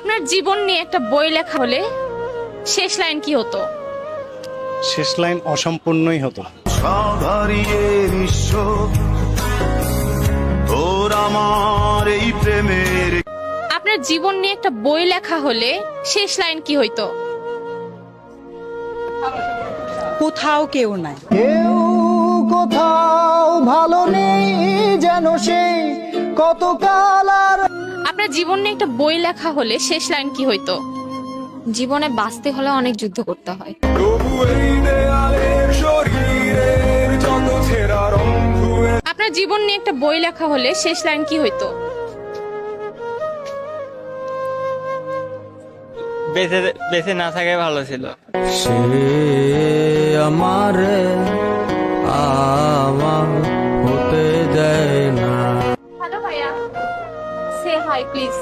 আপনার জীবন নিয়ে একটা বই লেখা হলে শেষ লাইন কি হতো? শেষ লাইন অসম্পূর্ণই হতো। সাধারিয়ে বিশ্ব তোর আমার এই প্রেমের। আপনার জীবন নিয়ে একটা বই লেখা হলে শেষ লাইন কি হইতো? কোথাও কেউ নাই। কেউ কোথাও ভালো নেই যেন সে কত কাল আর। আপনার জীবন নিয়ে একটা বই লেখা হলে শেষ লাইন কি হইতো? জীবনে বাঁচতে হলে অনেক যুদ্ধ করতে হয়। আপনার জীবন নিয়ে একটা বই লেখা হলে শেষ লাইন কি হইতো? বেঁচে বেঁচে না থাকাই ভালো ছিল। সে আমার আমার হতে দেয় না। হ্যালো ভাইয়া, সে হাই প্লিজ।